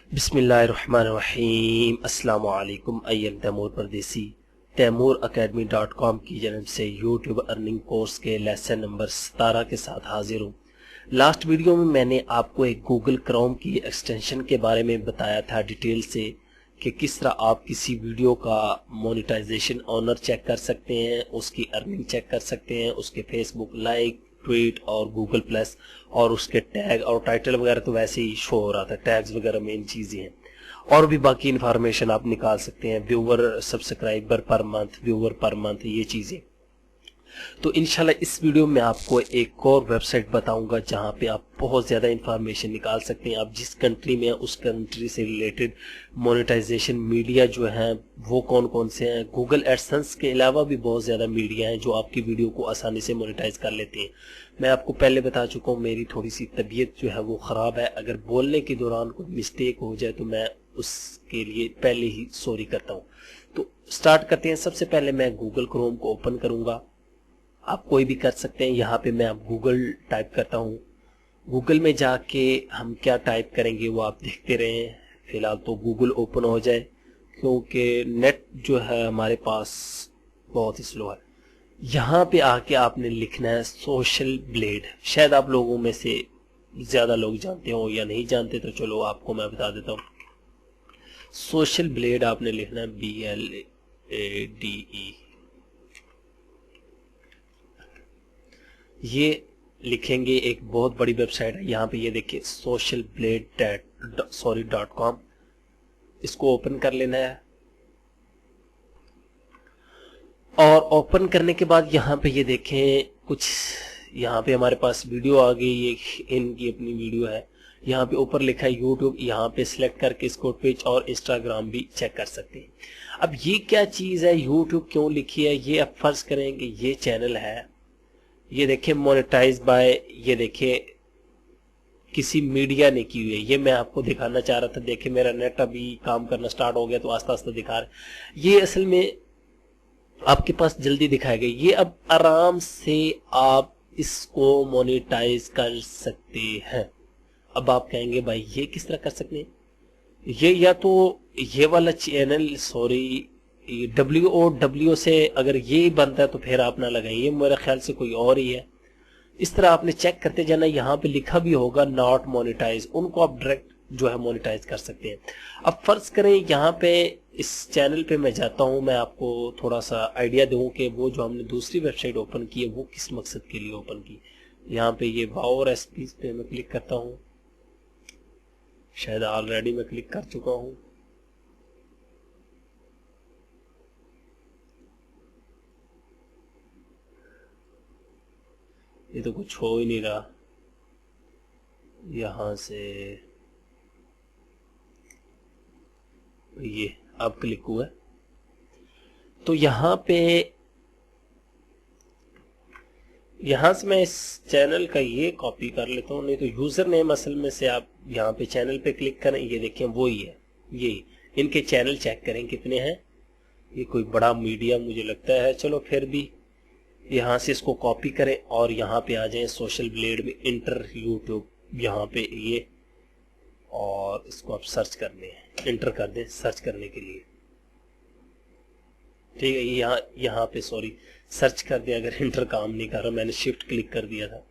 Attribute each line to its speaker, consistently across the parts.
Speaker 1: बिस्मिल्लाहिर्रहमानिर्रहीम। अस्सलाम वालेकुम। आई एम तैमूर परदेसी taimuracademy.com की जानब से यूट्यूब अर्निंग कोर्स के लेसन नंबर 17 के साथ हाजिर हूँ। लास्ट वीडियो में मैंने आपको एक गूगल क्रोम की एक्सटेंशन के बारे में बताया था डिटेल से कि किस तरह आप किसी वीडियो का मोनेटाइजेशन ऑनर चेक कर सकते हैं, उसकी अर्निंग चेक कर सकते हैं, उसके फेसबुक लाइक, ट्वीट और गूगल प्लस और उसके टैग और टाइटल वगैरह तो वैसे ही शो हो रहा था। टैग्स वगैरह मेन चीज़ें हैं और भी बाकी इन्फॉर्मेशन आप निकाल सकते हैं। Viewer, subscriber per month, viewer per month, ये चीज़ें। तो इंशाल्लाह इस वीडियो में आपको एक और वेबसाइट बताऊंगा जहां पे आप बहुत ज़्यादा इन्फॉर्मेशन निकाल सकते हैं। आप जिस कंट्री में हैं उस कंट्री से रिलेटेड मोनेटाइजेशन मीडिया जो है वो कौन कौन से हैं। गूगल एडसेंस के अलावा भी बहुत ज़्यादा मीडिया हैं जो आपकी वीडियो को आसानी से मोनेटाइज कर लेते हैं। मैं आपको पहले बता चुका हूँ मेरी थोड़ी सी तबीयत जो है वो ख़राब है। अगर बोलने के दौरान कोई मिस्टेक हो जाए तो मैं उसके लिए पहले ही सॉरी करता हूँ। तो स्टार्ट करते हैं। सबसे पहले मैं गूगल क्रोम को ओपन करूँगा। आप कोई भी कर सकते हैं। यहाँ पे मैं अब गूगल टाइप करता हूँ। गूगल में जाके हम क्या टाइप करेंगे वो आप देखते रहें। फिलहाल तो गूगल ओपन हो जाए क्योंकि नेट जो है हमारे पास बहुत ही स्लो है। यहाँ पे आके आपने लिखना है सोशल ब्लेड। शायद आप लोगों में से ज़्यादा लोग जानते हो या नहीं जानते, तो चलो आपको मैं बता देता हूँ। सोशल ब्लेड आपने लिखना है BLADE। ये लिखेंगे। एक बहुत बड़ी वेबसाइट है। यहाँ पे ये देखिए socialblade.com। इसको ओपन कर लेना है और ओपन करने के बाद यहाँ पे ये देखें कुछ, यहाँ पे हमारे पास वीडियो आ गई। ये इनकी अपनी वीडियो है। यहाँ पे ऊपर लिखा है यूट्यूब। यहाँ पे सिलेक्ट करके इसको ट्विच और इंस्टाग्राम भी चेक कर सकते हैं। अब ये क्या चीज़ है, यूट्यूब क्यों लिखी है, ये अब फर्ज करेंगे ये चैनल है। ये देखिए मोनेटाइज बाय, ये देखिए किसी मीडिया ने की हुई है। ये मैं आपको दिखाना चाह रहा था। देखिए मेरा नेट अभी काम करना स्टार्ट हो गया तो आस्ता आस्ता दिखा रहा है। ये असल में आपके पास जल्दी दिखाएगा। ये अब आराम से आप इसको मोनेटाइज कर सकते हैं। अब आप कहेंगे भाई ये किस तरह कर सकते हैं। ये या तो ये वाला चैनल, सॉरी WOW से अगर ये बनता है तो फिर आप ना लगाइए, मेरे ख्याल से कोई और ही है। इस तरह आपने चेक करते जाना। यहाँ पे लिखा भी होगा नॉट मोनेटाइज, उनको आप डायरेक्ट जो है मोनेटाइज कर सकते हैं। अब फर्ज करें यहाँ पे इस चैनल पे मैं जाता हूँ, मैं आपको थोड़ा सा आइडिया दूँ कि वो जो हमने दूसरी वेबसाइट ओपन की है वो किस मकसद के लिए ओपन की। यहाँ पे ये वाओ रेसिपीज पे मैं क्लिक करता हूँ। शायद ऑलरेडी मैं क्लिक कर चुका हूँ। ये तो कुछ हो ही नहीं रहा। यहाँ से ये अब क्लिक हुआ। तो यहाँ से मैं इस चैनल का ये कॉपी कर लेता हूँ, नहीं तो यूजर नेम असल में से आप यहाँ पे चैनल पे क्लिक करें। ये देखें वो ही है। ये इनके चैनल चेक करें कितने हैं। ये कोई बड़ा मीडिया मुझे लगता है। चलो फिर भी यहाँ से इसको कॉपी करें और यहाँ पे आ जाएं सोशल ब्लेड में, इंटर यूट्यूब यहाँ पे ये, और इसको आप सर्च कर लें, इंटर कर दें सर्च करने के लिए। ठीक है, यहाँ पे सॉरी सर्च कर दिया। अगर इंटर काम नहीं कर रहा, मैंने शिफ्ट क्लिक कर दिया था।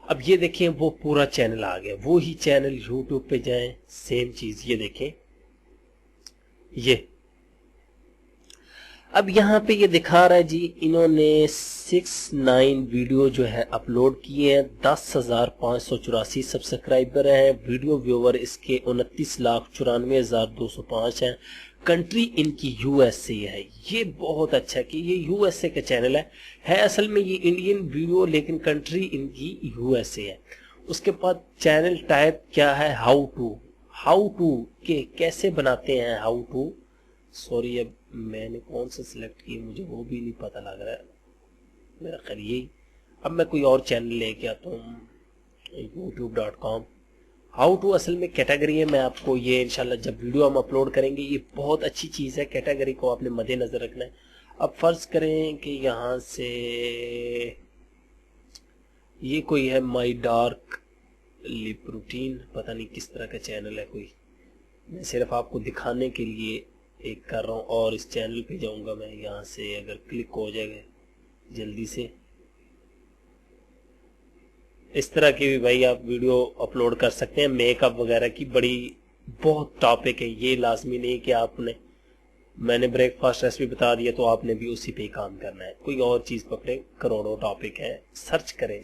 Speaker 1: अब ये देखें वो पूरा चैनल आ गया। वो ही चैनल यूट्यूब पे जाएं, सेम चीज। ये देखें ये अब यहाँ पे ये दिखा रहा है जी इन्होंने 69 वीडियो जो है अपलोड किए हैं। 10,584 सब्सक्राइबर हैं। वीडियो व्यूवर इसके 29,94,205 हैं। कंट्री इनकी USA है। ये बहुत अच्छा है कि ये USA का चैनल है असल में ये इंडियन वीडियो, लेकिन कंट्री इनकी USA है। उसके बाद चैनल टाइप क्या है, हाउ टू के कैसे बनाते हैं, हाउ टू, सॉरी अब मैंने कौन सा सिलेक्ट किया मुझे वो भी नहीं पता लग रहा है, मेरा ख्याल यही। अब मैं कोई और चैनल लेके आता हूँ, youtube.com। हाउ टू असल में कैटेगरी है। मैं आपको ये इंशाल्लाह जब वीडियो हम अपलोड करेंगे, ये बहुत अच्छी चीज़ है। कैटेगरी को आपने मद्देनजर रखना है। अब फर्ज करें कि यहाँ से ये कोई है माई डार्क लिप रूटीन, पता नहीं किस तरह का चैनल है कोई, میں صرف آپ کو دکھانے کے لیے ایک کر رہا ہوں. اور اس چینل پہ جاؤں گا میں, یہاں سے اگر کلک ہو جائے گا جلدی سے. اس طرح کی بھی بھائی آپ ویڈیو اپلوڈ کر سکتے ہیں, میک اپ وغیرہ کی. بڑی بہت ٹاپک ہے, یہ لازمی نہیں کہ آپ نے, میں نے بریک فاسٹ ریسپی بتا دیا تو آپ نے بھی اسی پہ کام کرنا ہے. کوئی اور چیز پکڑے, کروڑوں ٹاپک ہے, سرچ کریں.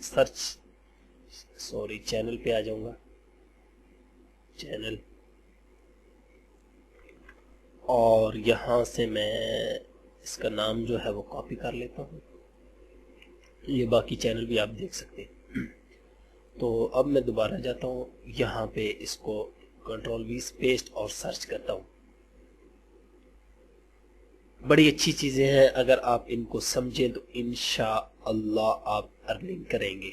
Speaker 1: چینل پہ آ جاؤں گا, چینل, اور یہاں سے میں اس کا نام جو ہے وہ کاپی کر لیتا ہوں. یہ باقی چینل بھی آپ دیکھ سکتے ہیں. تو اب میں دوبارہ جاتا ہوں یہاں پہ, اس کو کنٹرول V پیسٹ اور سرچ کرتا ہوں. بڑی اچھی چیزیں ہیں, اگر آپ ان کو سمجھیں تو انشاءاللہ آپ ارننگ کریں گے.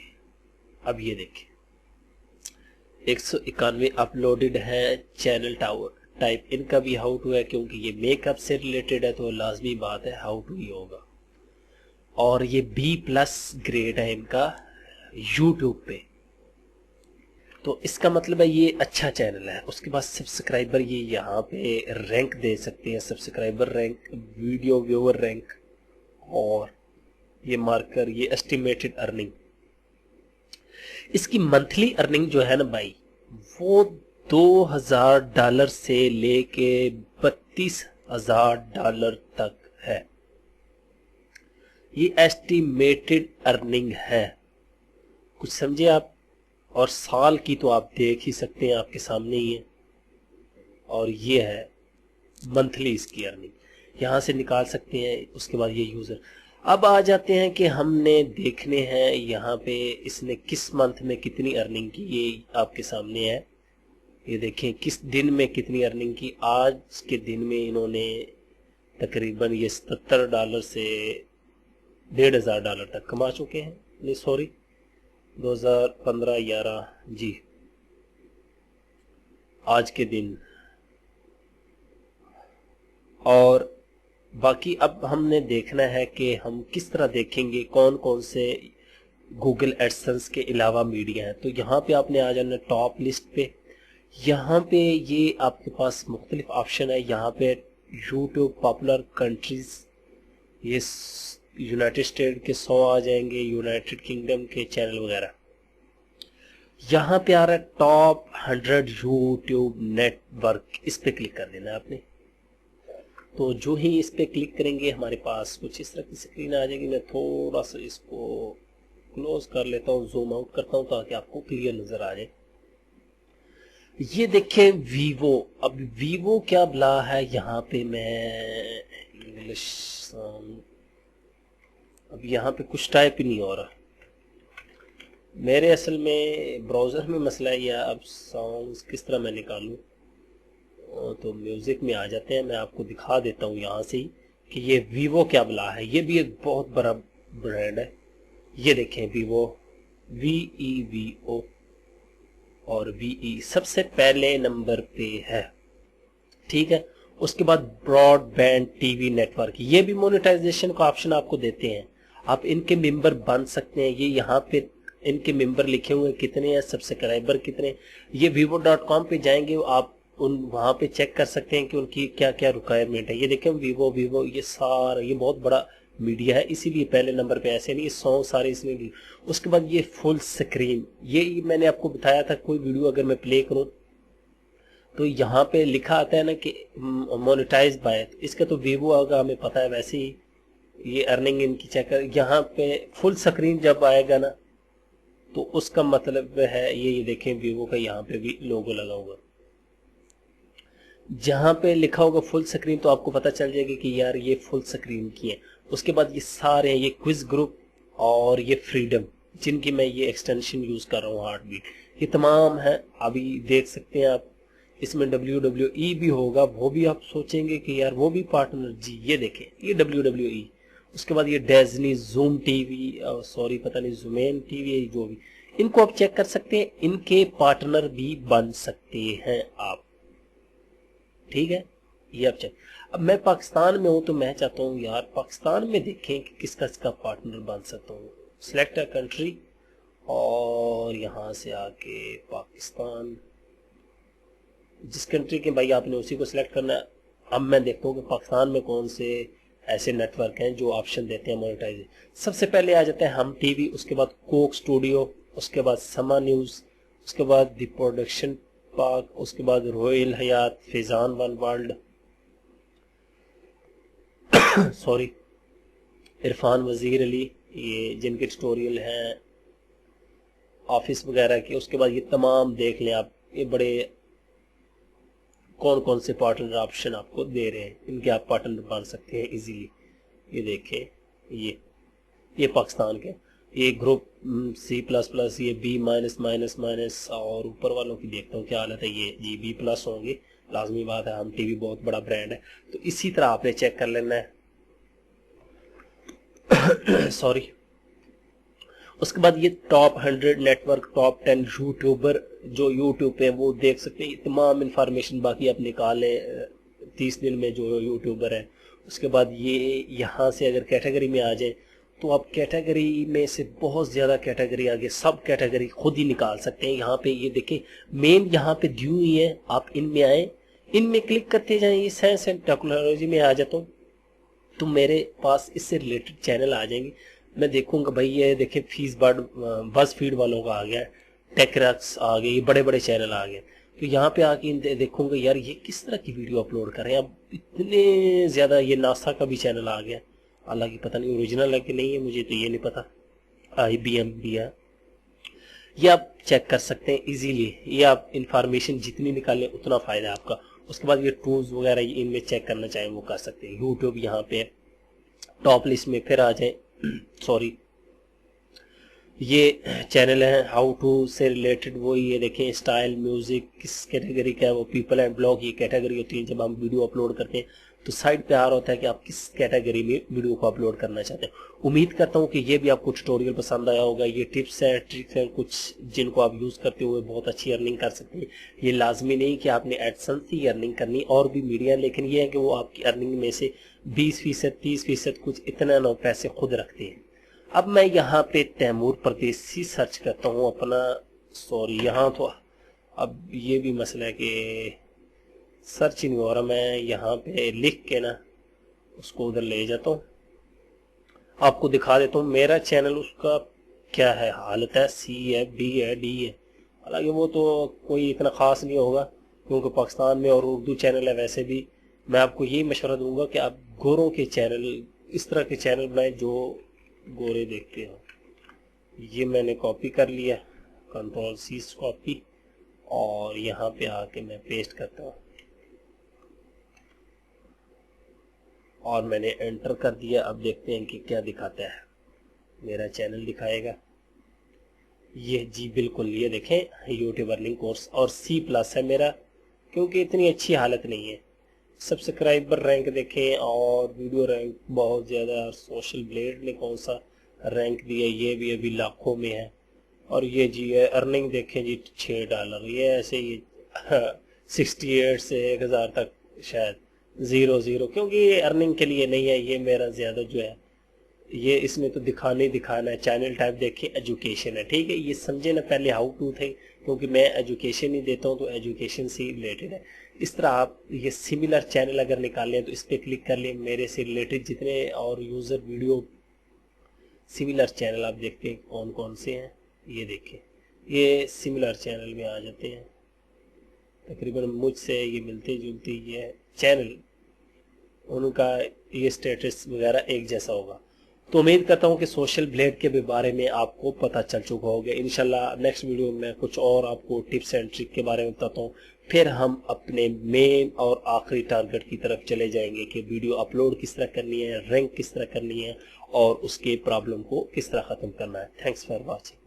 Speaker 1: اب یہ دیکھیں 191 اپلوڈڈ ہے چینل ٹائپ. ان کا بھی ہاؤ ٹو ہے, کیونکہ یہ میک اپ سے ریلیٹڈ ہے تو لازمی بات ہے ہاؤ ٹو ہی ہوگا. اور یہ B+ گریڈ ہے ان کا یوٹیوب پہ, تو اس کا مطلب ہے یہ اچھا چینل ہے. اس کے بعد سبسکرائبر, یہ یہاں پہ رینک دے سکتے ہیں, سبسکرائبر رینک, ویڈیو ویور رینک, اور یہ مارکر, یہ اسٹیمیٹڈ ارننگ. اس کی منتھلی ارننگ جو ہے نا بھائی, وہ $2000 سے لے کے $32,000 تک ہے. یہ ایسٹیمیٹڈ ارننگ ہے, کچھ سمجھے آپ. اور سال کی تو آپ دیکھ ہی سکتے ہیں, آپ کے سامنے ہی ہے. اور یہ ہے منتھلی اس کی ارننگ, یہاں سے نکال سکتے ہیں. اس کے بعد یہ یوزر. اب آ جاتے ہیں کہ ہم نے دیکھنے ہیں یہاں پہ اس نے کس منتھ میں کتنی ارننگ کی. یہ آپ کے سامنے ہے, یہ دیکھیں کس دن میں کتنی ارننگ کی. آج کے دن میں انہوں نے تقریباً یہ $77 سے $1,500 تک کما چکے ہیں. نہیں سوری, 2015-11 جی, آج کے دن. اور باقی اب ہم نے دیکھنا ہے کہ ہم کس طرح دیکھیں گے کون کون سے گوگل ایڈسنس کے علاوہ میڈیا ہیں. تو یہاں پہ آپ نے آ جانا ٹاپ لسٹ پہ. یہاں پہ یہ آپ کے پاس مختلف آپشن ہے. یہاں پہ یوٹیوب پاپولر کنٹریز, یہ یونائٹڈ اسٹیٹ کے 100 آ جائیں گے, یونائٹڈ کنگڈم کے چینل وغیرہ. یہاں پہ آ رہا ہے ٹاپ 100 یوٹیوب نیٹ ورک, اس پہ کلک کر دینا ہے آپ نے. تو جو ہی اس پہ کلک کریں گے ہمارے پاس کچھ اس طرح کی اسکرین آ جائے گی. میں تھوڑا سا اس کو کلوز کر لیتا ہوں, زوم آؤٹ کرتا ہوں تاکہ آپ کو کلیئر نظر آ جائے. یہ دیکھیں ویوو. اب ویوو کیا بلا ہے یہاں پہ, میں انگلش, اب یہاں پہ کچھ ٹائپ ہی نہیں ہو رہا میرے. اصل میں براؤزر میں مسئلہ ہے, یا اب سانگز کس طرح میں نکالوں. تو میوزک میں آ جاتے ہیں, میں آپ کو دکھا دیتا ہوں یہاں سے ہی کہ یہ ویوو کیا بلا ہے. یہ بھی ایک بہت بڑا برانڈ ہے. یہ دیکھیں ویوو, VEVO, اور VE سب سے پہلے نمبر پہ ہے. ٹھیک ہے. اس کے بعد broadband T V network, یہ بھی مونیٹائزیشن کا آپشن آپ کو دیتے ہیں. آپ ان کے ممبر بن سکتے ہیں. یہ یہاں پہ ان کے ممبر لکھے ہوئے کتنے ہیں, سبسکرائبر کتنے. یہ vivo.com پہ جائیں گے, آپ وہاں پہ چیک کر سکتے ہیں کہ ان کی کیا کیا ریکوائرمنٹ ہے. یہ دیکھیں ویوو, یہ سارا, یہ بہت بڑا میڈیا ہے, اسی لیے پہلے نمبر پہ. ایسے نہیں, سانگ سارے اس میں. اس کے بعد یہ فل سکرین, یہ میں نے آپ کو بتایا تھا, کوئی ویڈیو اگر میں پلے کروں تو یہاں پہ لکھا آتا ہے نا کہ مونیٹائز بائی, اس کا تو ویوو آگا, ہمیں پتا ہے. ویسے ہی یہ ارننگ ان کی چیک کر. یہاں پہ فل سکرین جب آئے گا نا تو اس کا مطلب ہے یہ دیکھیں ویوو کا یہاں پہ بھی لوگو لگا ہوگا. جہاں پہ لکھا ہوگا فل سکرین تو آپ کو پتا چل جائے گا کہ یار یہ فل سکرین کی ہے. اس کے بعد یہ سارے ہیں, یہ کوئز گروپ اور یہ فریڈم, جن کی میں یہ ایکسٹینشن یوز کر رہا ہوں, ہارٹ بیٹ, یہ تمام ہیں. ابھی دیکھ سکتے ہیں آپ, اس میں WWE بھی ہوگا. وہ بھی آپ سوچیں گے کہ یار وہ بھی پارٹنر. جی یہ دیکھیں, یہ WWE. اس کے بعد یہ Disney, zoom T V, sorry پتہ نہیں زومین ٹی وی, جو بھی, ان کو آپ چیک کر سکتے ہیں. ان کے پارٹنر بھی بن سکتے ہیں آپ. ٹھیک ہے, یہ آپ چیک. اب میں پاکستان میں ہوں تو میں چاہتا ہوں یار پاکستان میں دیکھیں کہ کس کا پارٹنر بن سکتا ہوں. سلیکٹ اے کنٹری, اور یہاں سے آ کے پاکستان, जिस कंट्री के भाई आपने उसी को सिलेक्ट करना है। अब मैं देखता हूँ कि पाकिस्तान में कौन से ऐसे नेटवर्क हैं जो ऑप्शन देते हैं मोनेटाइजेशन। सबसे पहले आ जाते हैं हम टीवी, उसके बाद कोक स्टूडियो, उसके बाद समा न्यूज़, उसके बाद द प्रोडक्शन पार्क, उसके बाद royal Hayat, Faizan one world sorry, Irfan Wazir Ali, ये जिनके ट्यूटोरियल हैं ऑफिस वगैरह के। उसके बाद ये तमाम देख लें आप, ये बड़े कौन कौन से पार्टनर ऑप्शन आपको दे रहे हैं, इनके आप पार्टनर बन सकते हैं इजीली। ये देखें, ये पाकिस्तान के, ये ग्रुप C++, ये B-, और ऊपर वालों की देखता हूँ क्या हालत है। ये जी B+ होंगे, लाजमी बात है, हम टीवी बहुत बड़ा ब्रांड है। तो इसी तरह आपने चेक कर लेना है सॉरी। उसके बाद ये टॉप 100 नेटवर्क, टॉप 10 यूट्यूबर जो यूट्यूब पे वो देख सकते हैं, तमाम इंफॉर्मेशन बाकी आप निकालें 30 दिन में जो यूट्यूबर है। उसके बाद ये यहाँ से अगर कैटेगरी में आ जाए तो आप कैटेगरी में से बहुत ज़्यादा कैटेगरी आगे सब कैटेगरी खुद ही निकाल सकते हैं। यहाँ पे ये देखें मेन यहाँ पे दी हुई है, आप इनमें आए, इनमें क्लिक करते जाएं। ये साइंस एंड टेक्नोलॉजी में आ जाता हूँ तो मेरे पास इससे रिलेटेड चैनल आ जाएंगे। मैं देखूंगा भाई ये देखें फीस बस फीड वालों का आ गया, टेकरक्स आ गए, ये बड़े बड़े चैनल आ गए। तो यहाँ पे आके देखूंगा यार ये किस तरह की वीडियो अपलोड कर रहे हैं। अब इतने ज़्यादा, ये नासा का भी चैनल आ गया, हालांकि पता नहीं ओरिजिनल है कि नहीं है, मुझे तो ये नहीं पता। IBM भी है, ये आप चेक कर सकते हैं इजीली। ये आप इंफॉर्मेशन जितनी निकालें उतना फ़ायदा है आपका। उसके बाद ये टूल्स वगैरह इनमें चेक करना चाहें वो कर सकते हैं। यूट्यूब यहाँ पे टॉप लिस्ट में फिर आ जाए सॉरी, ये चैनल है हाउ टू से रिलेटेड, वो ये देखें स्टाइल म्यूजिक किस कैटेगरी का है, वो पीपल एंड ब्लॉग ये कैटेगरी होती है। जब हम वीडियो अपलोड करते हैं तो साइड पे आ रहा होता है कि आप किस कैटेगरी में वीडियो को अपलोड करना चाहते हैं। उम्मीद करता हूँ कि ये भी आपको ट्यूटोरियल पसंद आया होगा। ये टिप्स हैं ट्रिक्स हैं कुछ जिनको आप यूज़ करते हुए बहुत अच्छी अर्निंग कर सकते हैं। ये लाजमी नहीं कि आपने एडसेंस ही अर्निंग करनी, और भी मीडिया, लेकिन ये है कि वो आपकी अर्निंग में से 20%, 30% कुछ इतना ना पैसे खुद रखते हैं। अब मैं यहाँ पे तैमूर परदेसी सर्च करता हूँ अपना, सॉरी यहाँ तो अब ये भी मसला है कि सर्च ही नहीं हो रहा। मैं यहाँ पे लिख के ना उसको उधर ले जाता हूँ, आपको दिखा देता हूँ मेरा चैनल उसका क्या है हालत है। C है, B है, D है, हालांकि वो तो कोई इतना ख़ास नहीं होगा क्योंकि पाकिस्तान में और उर्दू चैनल है। वैसे भी मैं आपको यही मशवरा दूंगा कि आप गोरों के चैनल, इस तरह के चैनल बनाएं जो गोरे देखते हो। ये मैंने कॉपी कर लिया, Ctrl+C कॉपी, और यहाँ पे आके मैं पेस्ट करता हूँ और मैंने एंटर कर दिया। अब देखते हैं कि क्या दिखाता है, मेरा चैनल दिखाएगा। ये जी बिल्कुल, ये देखें यूट्यूब अर्निंग कोर्स, और C+ है मेरा क्योंकि इतनी अच्छी हालत नहीं है। सब्सक्राइबर रैंक देखें और वीडियो रैंक बहुत ज़्यादा। सोशल ब्लेड ने कौन सा रैंक दिया, ये भी अभी लाखों में है। और ये जी है अर्निंग देखें जी $6, ये ऐसे ही 68 से 1000 तक शायद 00, क्योंकि ये अर्निंग के लिए नहीं है। ये मेरा ज़्यादा जो है ये इसमें तो दिखाना ही दिखाना है। चैनल टाइप देखें एजुकेशन है, ठीक है, ये समझे ना पहले हाउ टू थे, क्योंकि मैं एजुकेशन ही देता हूँ तो एजुकेशन से रिलेटेड है। इस तरह आप ये सिमिलर चैनल अगर निकालें तो इस पर क्लिक कर लें, मेरे से रिलेटेड जितने और यूज़र वीडियो सिमिलर चैनल आप देखते हैं कौन कौन से हैं। ये देखें ये सिमिलर चैनल में आ जाते हैं, तकरीबन मुझसे ये मिलते जुलते ये चैनल, उनका ये स्टेटस वगैरह एक जैसा होगा। तो उम्मीद करता हूँ कि सोशल ब्लेड के बारे में आपको पता चल चुका होगा। इंशाल्लाह नेक्स्ट वीडियो में कुछ और आपको टिप्स एंड ट्रिक के बारे में बताता हूँ। फिर हम अपने मेन और आखिरी टारगेट की तरफ चले जाएंगे कि वीडियो अपलोड किस तरह करनी है, रैंक किस तरह करनी है और उसके प्रॉब्लम को किस तरह ख़त्म करना है। Thanks for watching.